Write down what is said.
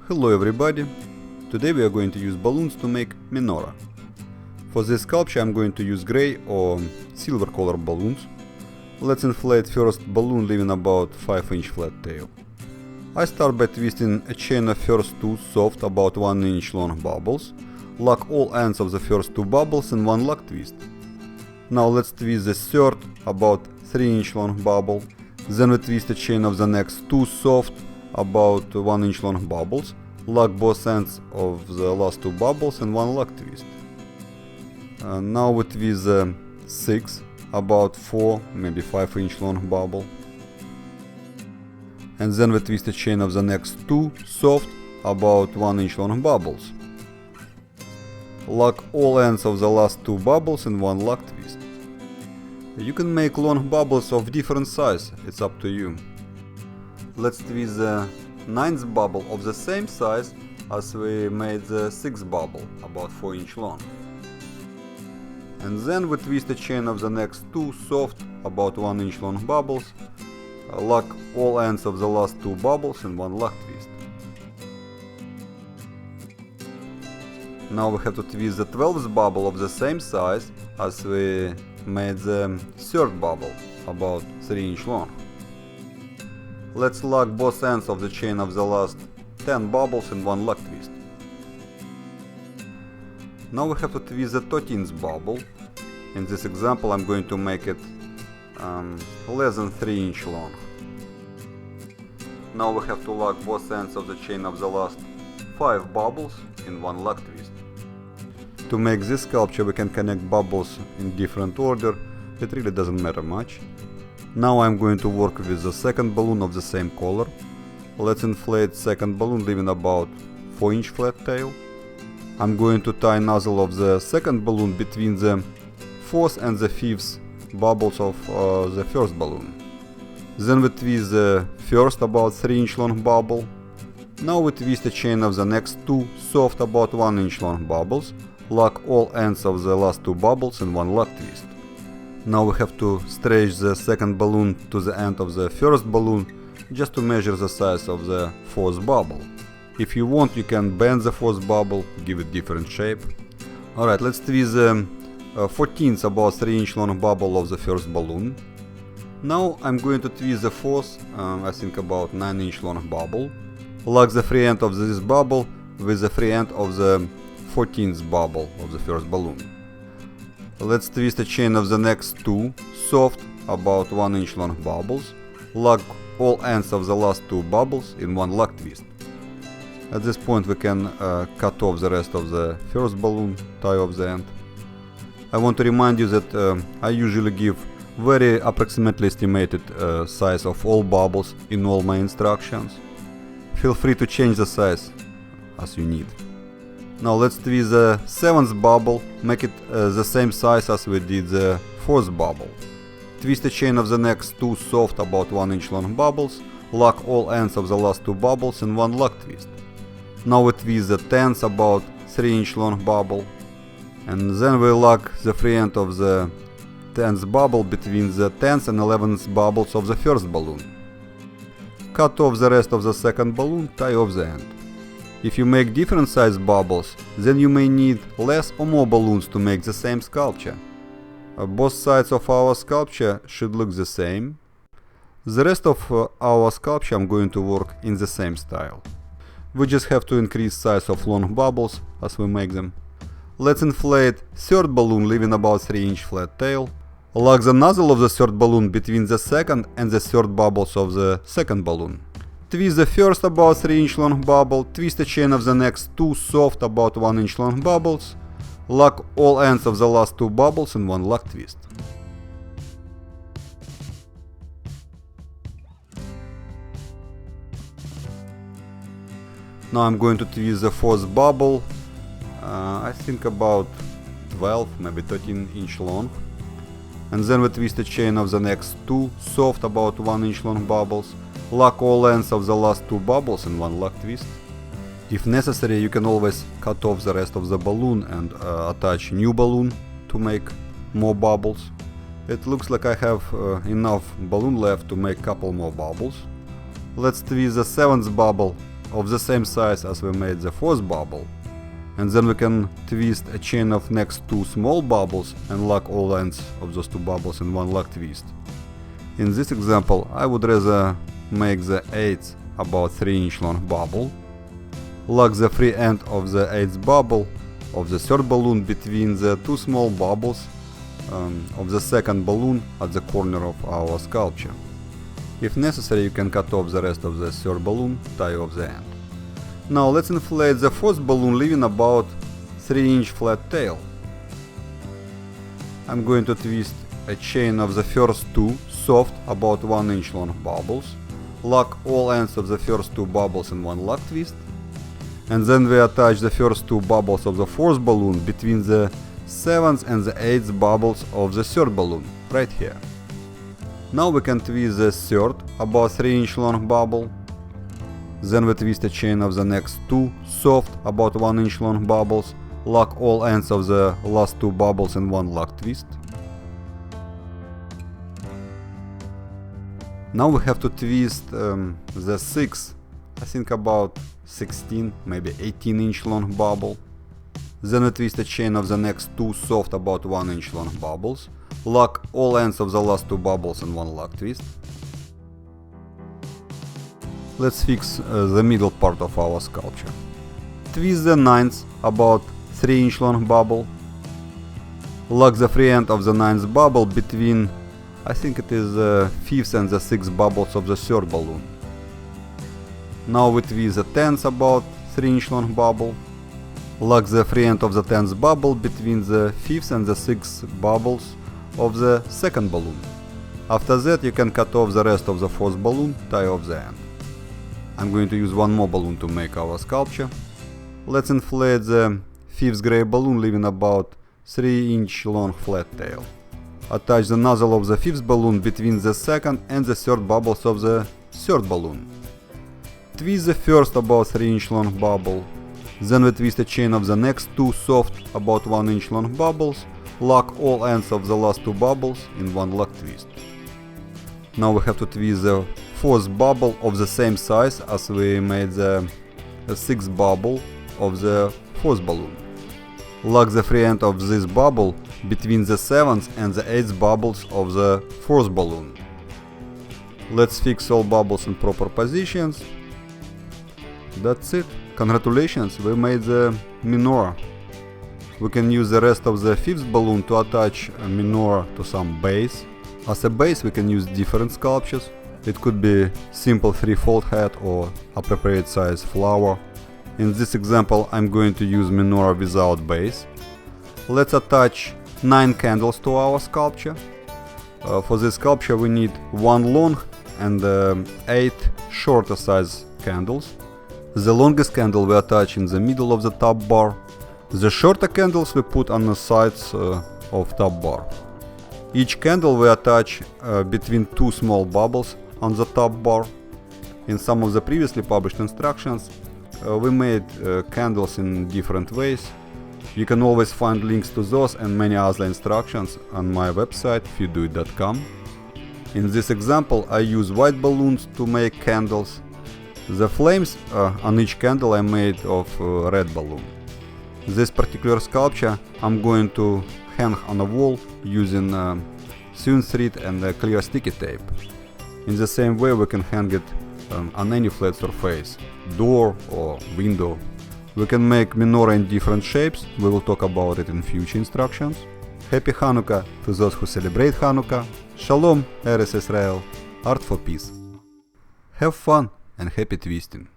Hello everybody! Today we are going to use balloons to make menorah. For this sculpture I'm going to use grey or silver colored balloons. Let's inflate first balloon leaving about 5-inch flat tail. I start by twisting a chain of first two soft about 1-inch long bubbles. Lock all ends of the first two bubbles in one lock twist. Now let's twist the third about 3-inch long bubble. Then we twist a chain of the next two soft about 1-inch long bubbles. Lock both ends of the last two bubbles in one lock twist. Now we twist the 6 about 4 maybe 5-inch long bubble. And then we twist a chain of the next two soft about 1-inch long bubbles. Lock all ends of the last two bubbles in one lock twist. You can make long bubbles of different size, it's up to you. Let's twist the 9th bubble of the same size as we made the 6th bubble, about 4-inch long. And then we twist a chain of the next two soft, about 1-inch long bubbles. Lock all ends of the last two bubbles in one lock twist. Now we have to twist the 12th bubble of the same size as we made the 3rd bubble, about 3-inch long. Let's lock both ends of the chain of the last 10 bubbles in one lock twist. Now we have to twist the 13th bubble. In this example I'm going to make it less than 3-inch long. Now we have to lock both ends of the chain of the last 5 bubbles in one lock twist. To make this sculpture we can connect bubbles in different order, it really doesn't matter much. Now I'm going to work with the second balloon of the same color. Let's inflate second balloon leaving about 4-inch flat tail. I'm going to tie nozzle of the second balloon between the 4th and the 5th bubbles of the first balloon. Then we twist the first about 3-inch long bubble. Now we twist a chain of the next two soft about 1-inch long bubbles. Lock all ends of the last two bubbles in one lock twist. Now we have to stretch the second balloon to the end of the first balloon just to measure the size of the 4th bubble. If you want you can bend the 4th bubble, give it different shape. Alright, let's twist the 14th about 3-inch long bubble of the first balloon. Now I'm going to twist the 4th, I think about 9-inch long bubble. Lock the free end of this bubble with the free end of the 14th bubble of the first balloon. Let's twist a chain of the next two soft about 1-inch long bubbles. Lock all ends of the last two bubbles in one lock twist. At this point we can cut off the rest of the first balloon, tie off the end. I want to remind you that I usually give very approximately estimated size of all bubbles in all my instructions. Feel free to change the size as you need. Now let's twist the 7th bubble, make it the same size as we did the 4th bubble. Twist a chain of the next two soft about 1-inch long bubbles. Lock all ends of the last two bubbles in one lock twist. Now we twist the 10th about 3-inch long bubble. And then we lock the free end of the 10th bubble between the 10th and 11th bubbles of the first balloon. Cut off the rest of the second balloon, tie off the end. If you make different size bubbles, then you may need less or more balloons to make the same sculpture. Both sides of our sculpture should look the same. The rest of our sculpture I'm going to work in the same style. We just have to increase size of long bubbles as we make them. Let's inflate 3rd balloon leaving about 3-inch flat tail. Lock the nozzle of the 3rd balloon between the 2nd and the 3rd bubbles of the 2nd balloon. Twist the first about 3-inch long bubble, twist a chain of the next two soft about 1-inch long bubbles. Lock all ends of the last two bubbles in one lock twist. Now I'm going to twist the 4th bubble, I think about 12, maybe 13-inch long. And then we twist a chain of the next two soft about 1-inch long bubbles. Lock all ends of the last two bubbles in one lock twist. If necessary you can always cut off the rest of the balloon and attach new balloon to make more bubbles. It looks like I have enough balloon left to make couple more bubbles. Let's twist the 7th bubble of the same size as we made the fourth bubble. And then we can twist a chain of next two small bubbles and lock all ends of those two bubbles in one lock twist. In this example, I would rather make the eighth about 3-inch long bubble, lock the free end of the eighth bubble of the third balloon between the two small bubbles of the second balloon at the corner of our sculpture. If necessary, you can cut off the rest of the third balloon, tie off the end. Now let's inflate the fourth balloon, leaving about 3-inch flat tail. I'm going to twist a chain of the first two soft, about 1-inch long bubbles, lock all ends of the first two bubbles in one lock twist, and then we attach the first two bubbles of the fourth balloon between the 7th and the 8th bubbles of the third balloon, right here. Now we can twist the third, about 3-inch long bubble. Then we twist a chain of the next two soft, about 1-inch long bubbles, lock all ends of the last two bubbles in one lock twist. Now we have to twist the sixth, I think about 16, maybe 18-inch long bubble. Then we twist a chain of the next two soft, about 1-inch long bubbles, lock all ends of the last two bubbles in one lock twist. Let's fix the middle part of our sculpture. Twist the ninth, about 3-inch long bubble, lock the free end of the ninth bubble between, I think it is the 5th and the 6th bubbles of the third balloon. Now we twist the 10th, about 3-inch long bubble, lock the free end of the 10th bubble between the 5th and the 6th bubbles of the second balloon. After that you can cut off the rest of the fourth balloon, tie off the end. I'm going to use one more balloon to make our sculpture. Let's inflate the 5th gray balloon, leaving about 3-inch long flat tail. Attach the nozzle of the 5th balloon between the second and the third bubbles of the third balloon. Twist the first, about 3-inch long bubble. Then we twist a chain of the next two soft, about 1-inch long bubbles, lock all ends of the last two bubbles in one lock twist. Now we have to twist the fourth bubble of the same size as we made the sixth bubble of the fourth balloon. Lock the free end of this bubble between the 7th and the 8th bubbles of the fourth balloon. Let's fix all bubbles in proper positions. That's it. Congratulations, we made the menorah. We can use the rest of the 5th balloon to attach a menorah to some base. As a base we can use different sculptures. It could be simple 3-fold hat or appropriate size flower. In this example I'm going to use menorah without base. Let's attach 9 candles to our sculpture. For this sculpture we need 1 long and 8 shorter size candles. The longest candle we attach in the middle of the top bar. The shorter candles we put on the sides of top bar. Each candle we attach between 2 small bubbles on the top bar. In some of the previously published instructions we made candles in different ways. You can always find links to those and many other instructions on my website fewdoit.com. In this example I use white balloons to make candles. The flames on each candle I made of red balloon. This particular sculpture I'm going to hang on a wall using sewn thread and clear sticky tape. In the same way we can hang it on any flat surface, door or window. We can make menorah in different shapes, we will talk about it in future instructions. Happy Hanukkah to those who celebrate Hanukkah. Shalom, Eretz Israel, art for peace. Have fun and happy twisting!